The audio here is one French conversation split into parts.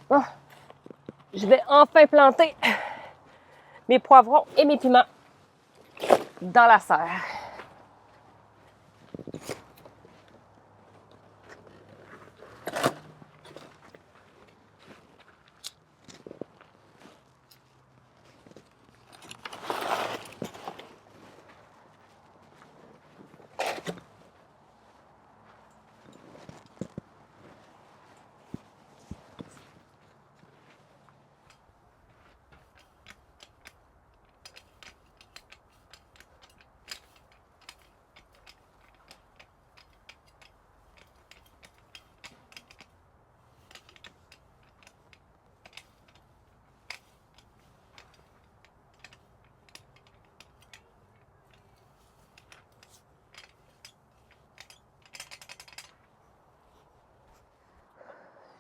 Bon, je vais enfin planter mes poivrons et mes piments dans la serre.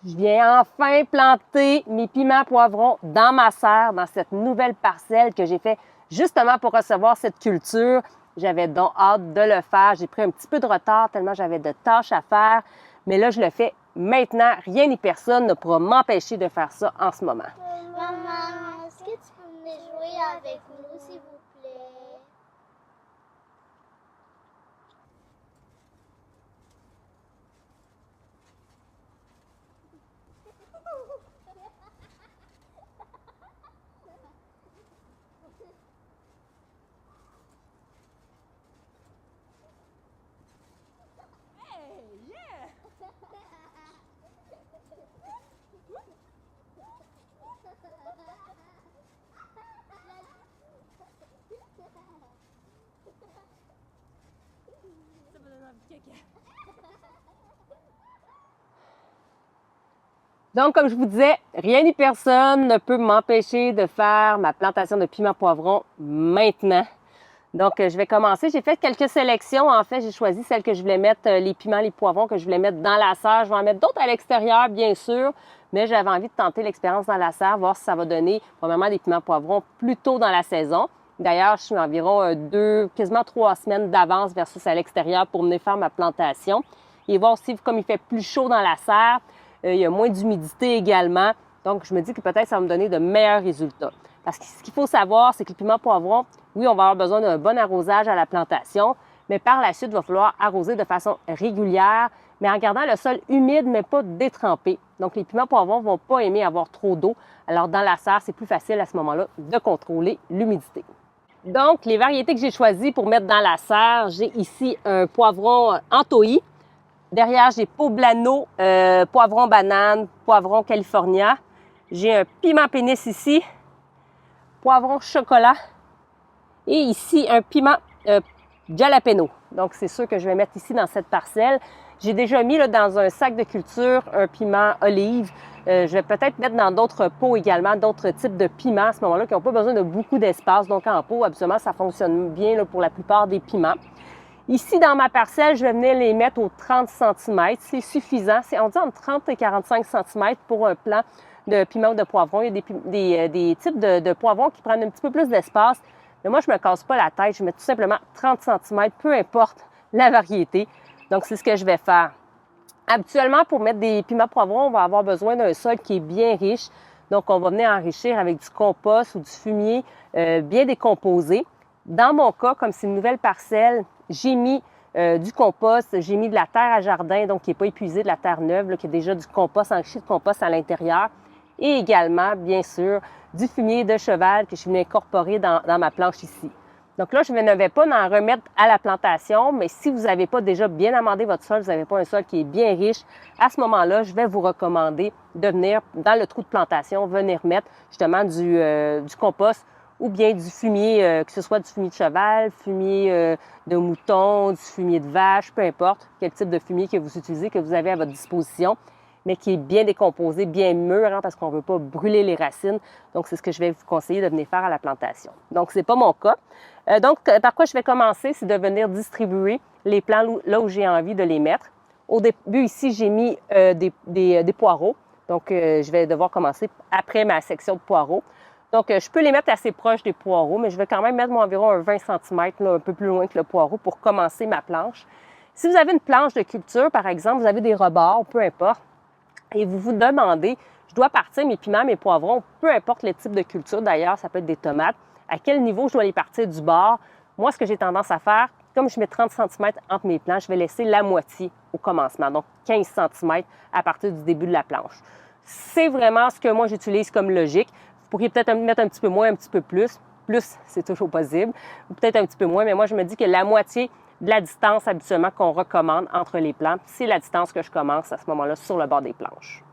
Je viens enfin planter mes piments poivrons dans ma serre, dans cette nouvelle parcelle que j'ai fait justement pour recevoir cette culture. J'avais donc hâte de le faire. J'ai pris un petit peu de retard tellement j'avais de tâches à faire. Mais là, je le fais maintenant. Rien ni personne ne pourra m'empêcher de faire ça en ce moment. Maman, est-ce que tu peux venir jouer avec nous, s'il vous plaît? Donc, comme je vous disais, rien ni personne ne peut m'empêcher de faire ma plantation de piments poivrons maintenant. Donc, je vais commencer. J'ai fait quelques sélections. En fait, j'ai choisi celles que je voulais mettre, les piments, les poivrons que je voulais mettre dans la serre. Je vais en mettre d'autres à l'extérieur, bien sûr, mais j'avais envie de tenter l'expérience dans la serre, voir si ça va donner probablement des piments poivrons plus tôt dans la saison. D'ailleurs, je suis environ quasiment 3 semaines d'avance versus à l'extérieur pour venir faire ma plantation. Et voir aussi, comme il fait plus chaud dans la serre, il y a moins d'humidité également. Donc, je me dis que peut-être ça va me donner de meilleurs résultats. Parce que ce qu'il faut savoir, c'est que le piment poivron, oui, on va avoir besoin d'un bon arrosage à la plantation, mais par la suite, il va falloir arroser de façon régulière, mais en gardant le sol humide, mais pas détrempé. Donc, les piments poivrons ne vont pas aimer avoir trop d'eau. Alors, dans la serre, c'est plus facile à ce moment-là de contrôler l'humidité. Donc, les variétés que j'ai choisies pour mettre dans la serre, j'ai ici un poivron Antohi. Derrière, j'ai Poblano, poivron banane, poivron California. J'ai un piment pénis ici, poivron chocolat. Et ici, un piment jalapeno. Donc, c'est sûr que je vais mettre ici dans cette parcelle. J'ai déjà mis là, dans un sac de culture un piment olive. Je vais peut-être mettre dans d'autres pots également, d'autres types de piments à ce moment-là qui n'ont pas besoin de beaucoup d'espace. Donc, en pot, habituellement, ça fonctionne bien là, pour la plupart des piments. Ici, dans ma parcelle, je vais venir les mettre aux 30 cm. C'est suffisant. On dit entre 30 et 45 cm pour un plant de piment ou de poivron. Il y a des types de poivrons qui prennent un petit peu plus d'espace. Mais moi, je ne me casse pas la tête. Je mets tout simplement 30 cm, peu importe la variété. Donc, c'est ce que je vais faire. Habituellement, pour mettre des piments poivrons, on va avoir besoin d'un sol qui est bien riche. Donc, on va venir enrichir avec du compost ou du fumier bien décomposé. Dans mon cas, comme c'est une nouvelle parcelle, j'ai mis du compost, j'ai mis de la terre à jardin, donc qui n'est pas épuisée, de la terre neuve, là, qui a déjà du compost, enrichi de compost à l'intérieur. Et également, bien sûr, du fumier de cheval que je suis venue incorporer dans ma planche ici. Donc là, je ne vais pas en remettre à la plantation, mais si vous n'avez pas déjà bien amendé votre sol, vous n'avez pas un sol qui est bien riche, à ce moment-là, je vais vous recommander de venir dans le trou de plantation, venir mettre justement du compost ou bien du fumier, que ce soit du fumier de cheval, fumier de mouton, du fumier de vache, peu importe quel type de fumier que vous utilisez, que vous avez à votre disposition, mais qui est bien décomposé, bien mûr, hein, parce qu'on ne veut pas brûler les racines. Donc, c'est ce que je vais vous conseiller de venir faire à la plantation. Donc, ce n'est pas mon cas. Donc, par quoi je vais commencer, c'est de venir distribuer les plants là où j'ai envie de les mettre. Au début, ici, j'ai mis des poireaux. Donc, je vais devoir commencer après ma section de poireaux. Donc, je peux les mettre assez proches des poireaux, mais je vais quand même mettre environ un 20 cm, là, un peu plus loin que le poireau pour commencer ma planche. Si vous avez une planche de culture, par exemple, vous avez des rebords, peu importe, et vous vous demandez, je dois partir mes piments, mes poivrons, peu importe le type de culture d'ailleurs, ça peut être des tomates, à quel niveau je dois les partir du bord. Moi, ce que j'ai tendance à faire, comme je mets 30 cm entre mes plants, je vais laisser la moitié au commencement, donc 15 cm à partir du début de la planche. C'est vraiment ce que moi j'utilise comme logique. Vous pourriez peut-être mettre un petit peu moins, un petit peu plus. Plus, c'est toujours possible. Ou peut-être un petit peu moins, mais moi, je me dis que la moitié de la distance habituellement qu'on recommande entre les plants, c'est la distance que je commence à ce moment-là sur le bord des planches.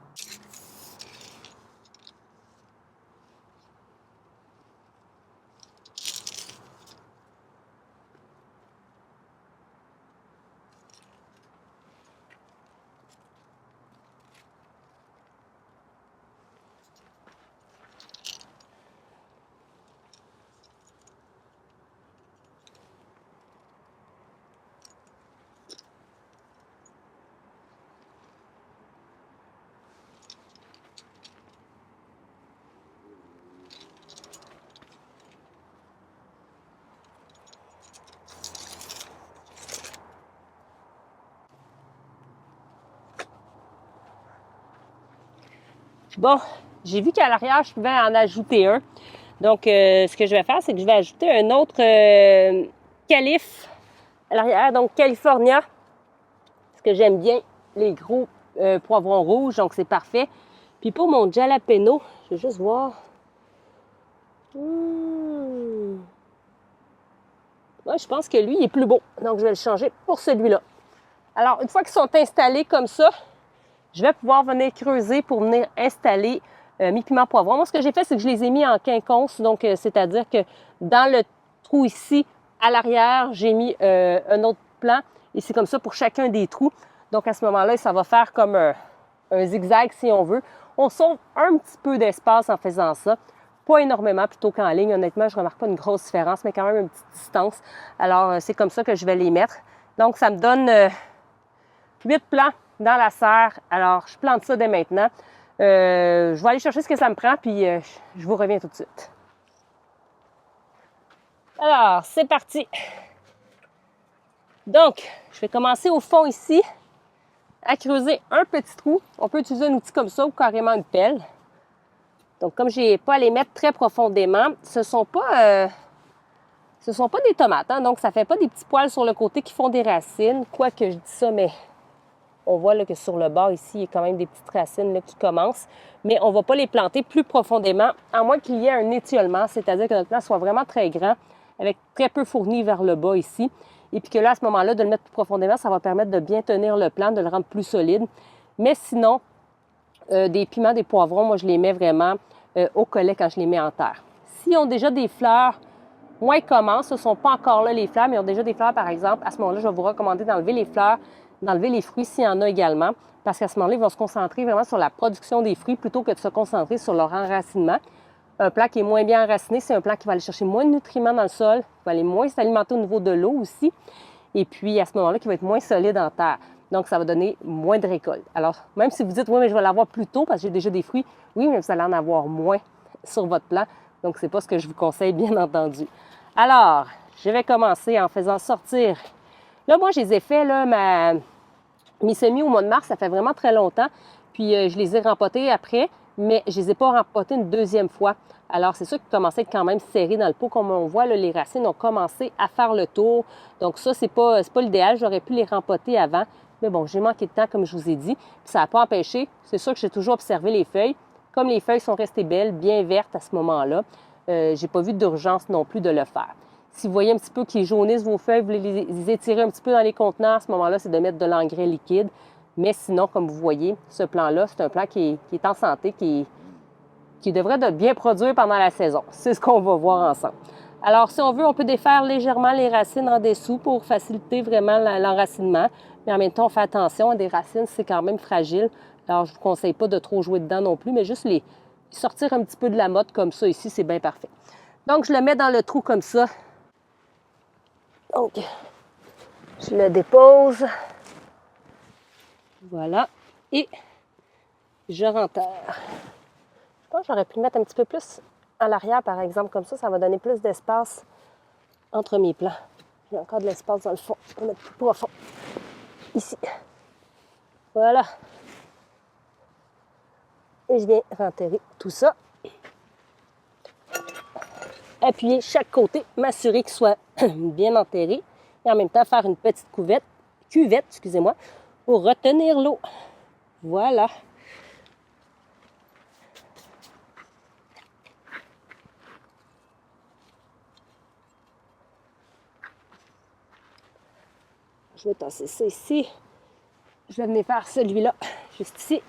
Bon, j'ai vu qu'à l'arrière, je pouvais en ajouter un. Donc, ce que je vais faire, c'est que je vais ajouter un autre calife à l'arrière, donc California. Parce que j'aime bien les gros poivrons rouges, donc c'est parfait. Puis pour mon jalapeno, je vais juste voir. Ouais, je pense que lui, il est plus beau. Donc, je vais le changer pour celui-là. Alors, une fois qu'ils sont installés comme ça, je vais pouvoir venir creuser pour venir installer mes piments poivrons. Moi, ce que j'ai fait, c'est que je les ai mis en quinconce. Donc, c'est-à-dire que dans le trou ici, à l'arrière, j'ai mis un autre plan. Et c'est comme ça pour chacun des trous. Donc, à ce moment-là, ça va faire comme un zigzag, si on veut. On sauve un petit peu d'espace en faisant ça. Pas énormément plutôt qu'en ligne. Honnêtement, je ne remarque pas une grosse différence, mais quand même une petite distance. Alors, c'est comme ça que je vais les mettre. Donc, ça me donne 8 plants dans la serre. Alors, je plante ça dès maintenant. Je vais aller chercher ce que ça me prend, puis je vous reviens tout de suite. Alors, c'est parti. Donc, je vais commencer au fond ici à creuser un petit trou. On peut utiliser un outil comme ça ou carrément une pelle. Donc, comme je n'ai pas à les mettre très profondément, ce ne sont pas des tomates. Hein? Donc, ça ne fait pas des petits poils sur le côté qui font des racines. Quoique je dis ça, mais on voit là, que sur le bord ici, il y a quand même des petites racines là, qui commencent. Mais on ne va pas les planter plus profondément, à moins qu'il y ait un étiolement, c'est-à-dire que notre plant soit vraiment très grand, avec très peu fourni vers le bas ici. Et puis que là, à ce moment-là, de le mettre plus profondément, ça va permettre de bien tenir le plant, de le rendre plus solide. Mais sinon, des piments, des poivrons, moi, je les mets vraiment au collet quand je les mets en terre. S'ils ont déjà des fleurs, moins ils commencent, ce ne sont pas encore là les fleurs, mais ils ont déjà des fleurs, par exemple, à ce moment-là, je vais vous recommander d'enlever les fleurs, d'enlever les fruits s'il y en a également, parce qu'à ce moment-là, ils vont se concentrer vraiment sur la production des fruits plutôt que de se concentrer sur leur enracinement. Un plant qui est moins bien enraciné, c'est un plant qui va aller chercher moins de nutriments dans le sol, qui va aller moins s'alimenter au niveau de l'eau aussi, et puis à ce moment-là, qui va être moins solide en terre. Donc, ça va donner moins de récolte. Alors, même si vous dites, oui, mais je vais l'avoir plus tôt parce que j'ai déjà des fruits, oui, mais vous allez en avoir moins sur votre plant. Donc, ce n'est pas ce que je vous conseille, bien entendu. Alors, je vais commencer en faisant sortir. Là, moi, je les ai fait, là, mes semis au mois de mars, ça fait vraiment très longtemps. Puis, je les ai rempotés après, mais je ne les ai pas rempotés une deuxième fois. Alors, c'est sûr qu'ils commençaient à être quand même serrés dans le pot. Comme on voit, là, les racines ont commencé à faire le tour. Donc, ça, c'est pas l'idéal. J'aurais pu les rempoter avant. Mais bon, j'ai manqué de temps, comme je vous ai dit. Puis, ça n'a pas empêché. C'est sûr que j'ai toujours observé les feuilles. Comme les feuilles sont restées belles, bien vertes à ce moment-là, je n'ai pas vu d'urgence non plus de le faire. Si vous voyez un petit peu qu'ils jaunissent vos feuilles, vous voulez les étirer un petit peu dans les contenants, à ce moment-là, c'est de mettre de l'engrais liquide. Mais sinon, comme vous voyez, ce plan-là, c'est un plan qui est en santé, qui devrait bien produire pendant la saison. C'est ce qu'on va voir ensemble. Alors, si on veut, on peut défaire légèrement les racines en dessous pour faciliter vraiment l'enracinement. Mais en même temps, on fait attention, des racines, c'est quand même fragile. Alors, je ne vous conseille pas de trop jouer dedans non plus, mais juste les sortir un petit peu de la motte comme ça ici, c'est bien parfait. Donc, je le mets dans le trou comme ça. Donc, je le dépose. Voilà. Et je renterre. Je pense que j'aurais pu le mettre un petit peu plus à l'arrière, par exemple, comme ça va donner plus d'espace entre mes plants. Il y a encore de l'espace dans le fond. On va mettre plus profond. Ici. Voilà. Et je viens renterrer tout ça. Appuyer chaque côté, m'assurer qu'il soit bien enterré. Et en même temps, faire une petite cuvette, excusez-moi, pour retenir l'eau. Voilà. Je vais tasser ça ici. Je vais venir faire celui-là, juste ici.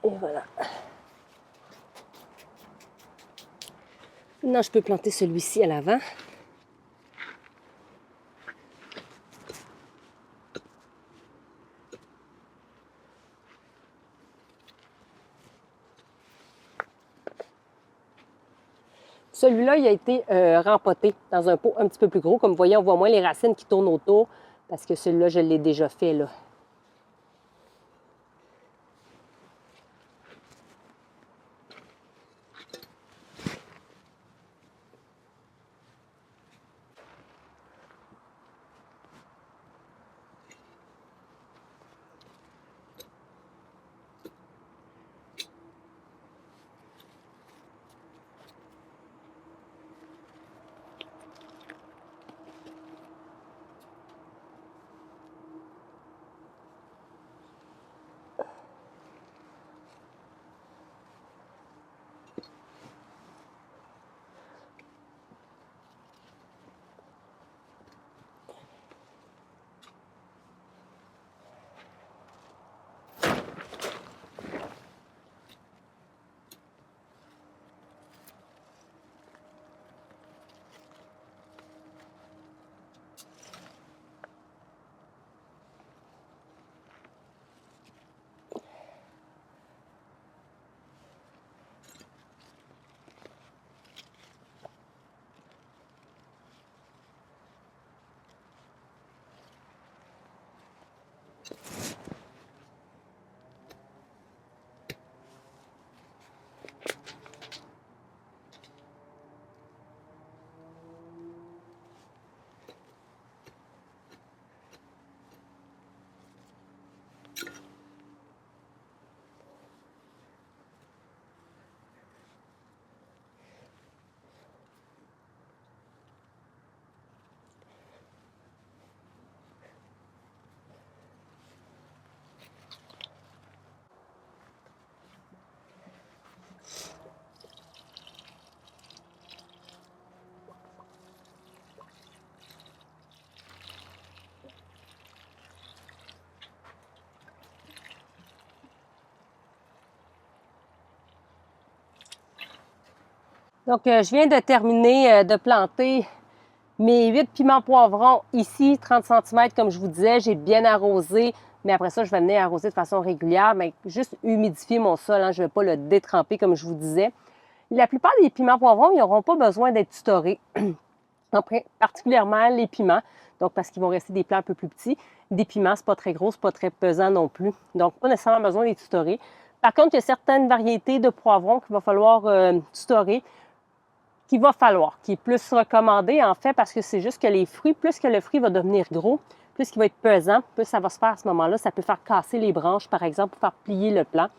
Et voilà. Maintenant, je peux planter celui-ci à l'avant. Celui-là, il a été rempoté dans un pot un petit peu plus gros. Comme vous voyez, on voit moins les racines qui tournent autour parce que celui-là, je l'ai déjà fait, là. Donc, je viens de terminer de planter mes 8 piments poivrons ici, 30 cm, comme je vous disais. J'ai bien arrosé, mais après ça, je vais venir arroser de façon régulière, mais juste humidifier mon sol. Hein, je ne vais pas le détremper, comme je vous disais. La plupart des piments poivrons, ils n'auront pas besoin d'être tutorés, particulièrement les piments, donc parce qu'ils vont rester des plants un peu plus petits. Des piments, c'est pas très gros, c'est pas très pesant non plus, donc pas nécessairement besoin d'être tutorés. Par contre, il y a certaines variétés de poivrons qu'il va falloir tutorer, qui est plus recommandé en fait, parce que c'est juste que les fruits, plus que le fruit va devenir gros, plus il va être pesant, plus ça va se faire à ce moment-là. Ça peut faire casser les branches, par exemple, pour faire plier le plant.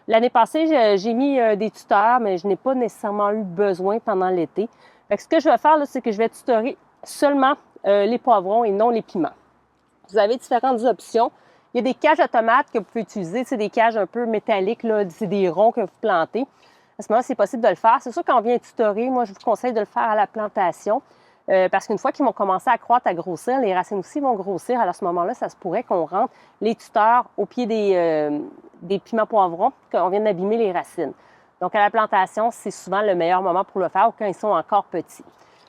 L'année passée, j'ai mis des tuteurs, mais je n'ai pas nécessairement eu besoin pendant l'été. Ce que je vais faire, c'est que je vais tutorer seulement les poivrons et non les piments. Vous avez différentes options. Il y a des cages de tomates que vous pouvez utiliser. C'est des cages un peu métalliques, c'est des ronds que vous plantez. À ce moment-là, c'est possible de le faire. C'est sûr qu'on vient tutorer, moi, je vous conseille de le faire à la plantation parce qu'une fois qu'ils vont commencer à croître, à grossir, les racines aussi vont grossir. Alors à ce moment-là, ça se pourrait qu'on rentre les tuteurs au pied des piments poivrons, qu'on vienne d'abîmer les racines. Donc, à la plantation, c'est souvent le meilleur moment pour le faire ou quand ils sont encore petits.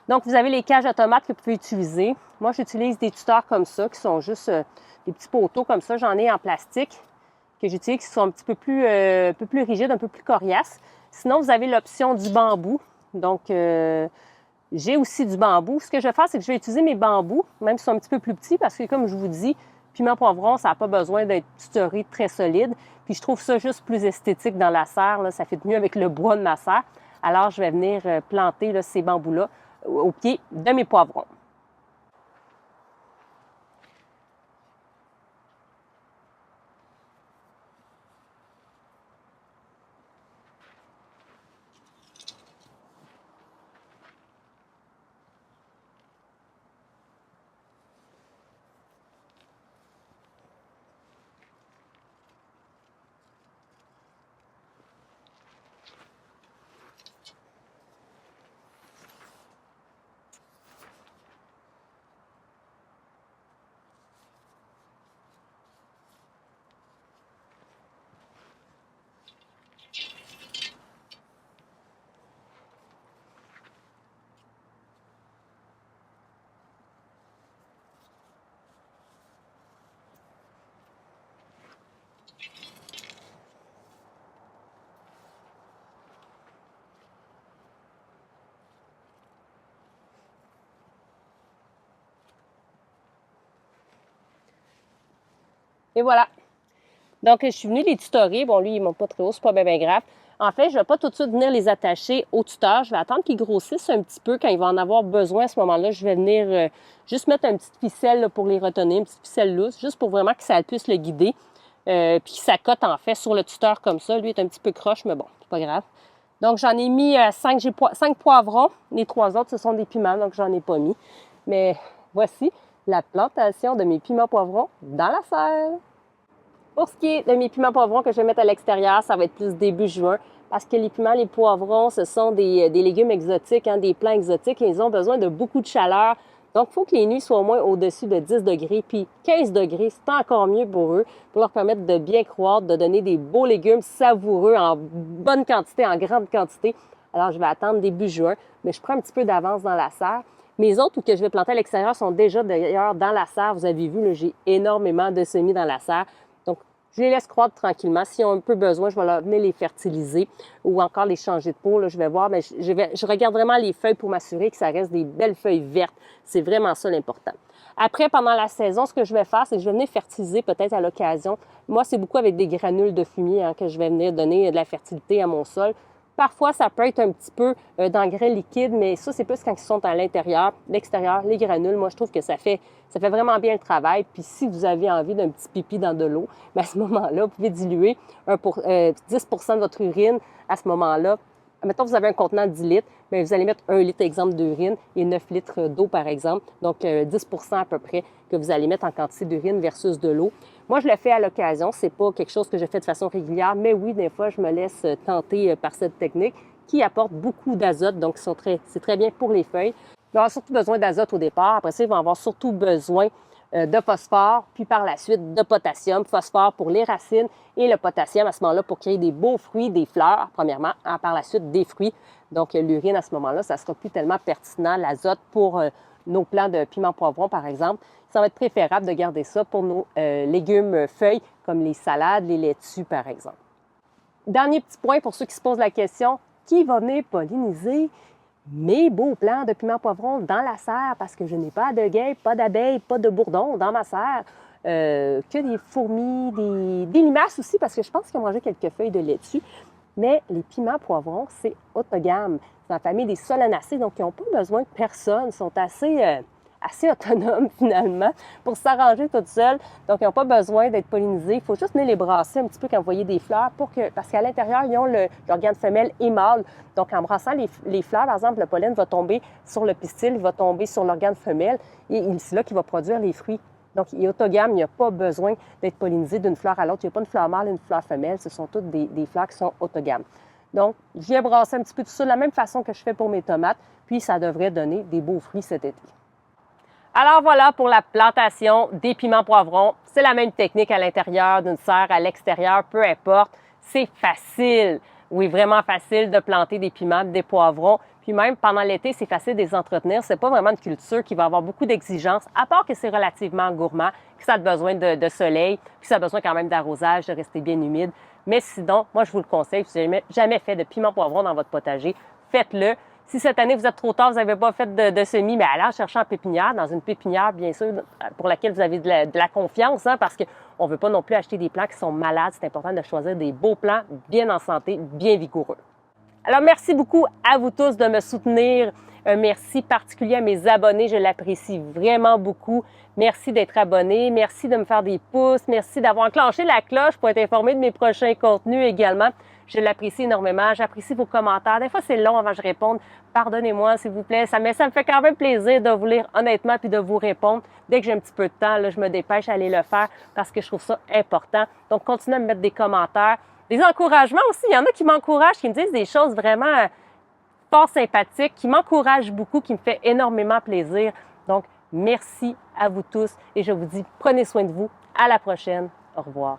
Donc, vous avez les cages à tomates que vous pouvez utiliser. Moi, j'utilise des tuteurs comme ça, qui sont juste des petits poteaux comme ça. J'en ai en plastique que j'utilise, qui sont un peu plus rigides, un peu plus coriaces. Sinon, vous avez l'option du bambou. Donc, j'ai aussi du bambou. Ce que je vais faire, c'est que je vais utiliser mes bambous, même s'ils sont un petit peu plus petits, parce que comme je vous dis, piment poivron, ça n'a pas besoin d'être tutoré très solide. Puis je trouve ça juste plus esthétique dans la serre. Là. Ça fait mieux avec le bois de ma serre. Alors, je vais venir planter là, ces bambous-là au pied de mes poivrons. Et voilà. Donc, je suis venue les tutorer. Bon, lui, ils ne montent pas très haut, c'est pas bien, bien grave. En fait, je ne vais pas tout de suite venir les attacher au tuteur. Je vais attendre qu'ils grossissent un petit peu. Quand ils vont en avoir besoin à ce moment-là, je vais venir juste mettre une petite ficelle là, pour les retenir, une petite ficelle lousse, juste pour vraiment que ça puisse le guider. Puis ça cote, en fait, sur le tuteur comme ça. Lui est un petit peu croche, mais bon, c'est pas grave. Donc, j'en ai mis 5 poivrons. Les 3 autres, ce sont des piments, donc j'en ai pas mis. Mais voici la plantation de mes piments poivrons dans la serre. Pour ce qui est de mes piments poivrons que je vais mettre à l'extérieur, ça va être plus début juin parce que les piments, les poivrons, ce sont des légumes exotiques, hein, des plants exotiques et ils ont besoin de beaucoup de chaleur. Donc, il faut que les nuits soient au moins au-dessus de 10 degrés, puis 15 degrés, c'est encore mieux pour eux, pour leur permettre de bien croître, de donner des beaux légumes savoureux en bonne quantité, en grande quantité. Alors, je vais attendre début juin, mais je prends un petit peu d'avance dans la serre. Mes autres que je vais planter à l'extérieur sont déjà d'ailleurs dans la serre. Vous avez vu, j'ai énormément de semis dans la serre. Donc, je les laisse croître tranquillement. S'ils ont un peu besoin, je vais venir les fertiliser ou encore les changer de peau. Là, je vais voir, mais je regarde vraiment les feuilles pour m'assurer que ça reste des belles feuilles vertes. C'est vraiment ça l'important. Après, pendant la saison, ce que je vais faire, c'est que je vais venir fertiliser peut-être à l'occasion. Moi, c'est beaucoup avec des granules de fumier que je vais venir donner de la fertilité à mon sol. Parfois, ça peut être un petit peu d'engrais liquide, mais ça, c'est plus quand ils sont à l'intérieur. L'extérieur, les granules, moi, je trouve que ça fait vraiment bien le travail. Puis si vous avez envie d'un petit pipi dans de l'eau, bien, à ce moment-là, vous pouvez diluer 10 de votre urine à ce moment-là. Mettons, vous avez un contenant de 10 litres, bien, vous allez mettre 1 litre, exemple, d'urine et 9 litres d'eau, par exemple. Donc, 10 à peu près que vous allez mettre en quantité d'urine versus de l'eau. Moi, je le fais à l'occasion. C'est pas quelque chose que je fais de façon régulière, mais oui, des fois, je me laisse tenter par cette technique qui apporte beaucoup d'azote. Donc, c'est très bien pour les feuilles. Ils vont avoir surtout besoin d'azote au départ. Après ça, ils vont avoir surtout besoin de phosphore, puis par la suite de potassium. Phosphore pour les racines et le potassium à ce moment-là pour créer des beaux fruits, des fleurs, premièrement, par la suite des fruits. Donc, l'urine à ce moment-là, ça ne sera plus tellement pertinent, l'azote pour nos plants de piment poivron, par exemple. Ça va être préférable de garder ça pour nos légumes feuilles, comme les salades, les laitues, par exemple. Dernier petit point pour ceux qui se posent la question, qui va venir polliniser mes beaux plants de piment poivron dans la serre parce que je n'ai pas de guêpes, pas d'abeilles, pas de bourdons dans ma serre, que des fourmis, des limaces aussi parce que je pense qu'ils ont mangé quelques feuilles de laitue. Mais les piments poivrons, c'est autogame. C'est la famille des solanacées, donc ils n'ont pas besoin de personne, ils sont assez autonomes finalement pour s'arranger toutes seules. Donc, ils n'ont pas besoin d'être pollinisés. Il faut juste venir les brasser un petit peu quand vous voyez des fleurs parce qu'à l'intérieur, ils ont l'organe femelle et mâle. Donc, en brassant les fleurs, par exemple, le pollen va tomber sur le pistil, il va tomber sur l'organe femelle et c'est là qu'il va produire les fruits. Donc, il est autogame, il n'y a pas besoin d'être pollinisé d'une fleur à l'autre. Il n'y a pas une fleur mâle et une fleur femelle. Ce sont toutes des fleurs qui sont autogames. Donc, je viens brasser un petit peu tout ça de la même façon que je fais pour mes tomates, puis ça devrait donner des beaux fruits cet été. Alors voilà pour la plantation des piments poivrons. C'est la même technique à l'intérieur d'une serre, à l'extérieur, peu importe. C'est facile. Oui, vraiment facile de planter des piments, des poivrons. Puis même pendant l'été, c'est facile de les entretenir. C'est pas vraiment une culture qui va avoir beaucoup d'exigences, à part que c'est relativement gourmand, que ça a besoin de soleil, puis ça a besoin quand même d'arrosage, de rester bien humide. Mais sinon, moi, je vous le conseille, si vous n'avez jamais fait de piment poivron dans votre potager, faites-le. Si cette année, vous êtes trop tard, vous n'avez pas fait de semis, mais allez en chercher en pépinière, dans une pépinière, bien sûr, pour laquelle vous avez de la confiance, hein, parce qu'on ne veut pas non plus acheter des plants qui sont malades. C'est important de choisir des beaux plants, bien en santé, bien vigoureux. Alors, merci beaucoup à vous tous de me soutenir. Un merci particulier à mes abonnés, je l'apprécie vraiment beaucoup. Merci d'être abonné, merci de me faire des pouces, merci d'avoir enclenché la cloche pour être informé de mes prochains contenus également. Je l'apprécie énormément, j'apprécie vos commentaires. Des fois, c'est long avant que je réponde. Pardonnez-moi, s'il vous plaît. Ça me fait quand même plaisir de vous lire honnêtement puis de vous répondre. Dès que j'ai un petit peu de temps, là, je me dépêche à aller le faire parce que je trouve ça important. Donc, continuez à me mettre des commentaires. Des encouragements aussi. Il y en a qui m'encouragent, qui me disent des choses vraiment fort sympathiques, qui m'encouragent beaucoup, qui me fait énormément plaisir. Donc, merci à vous tous et je vous dis, prenez soin de vous. À la prochaine. Au revoir.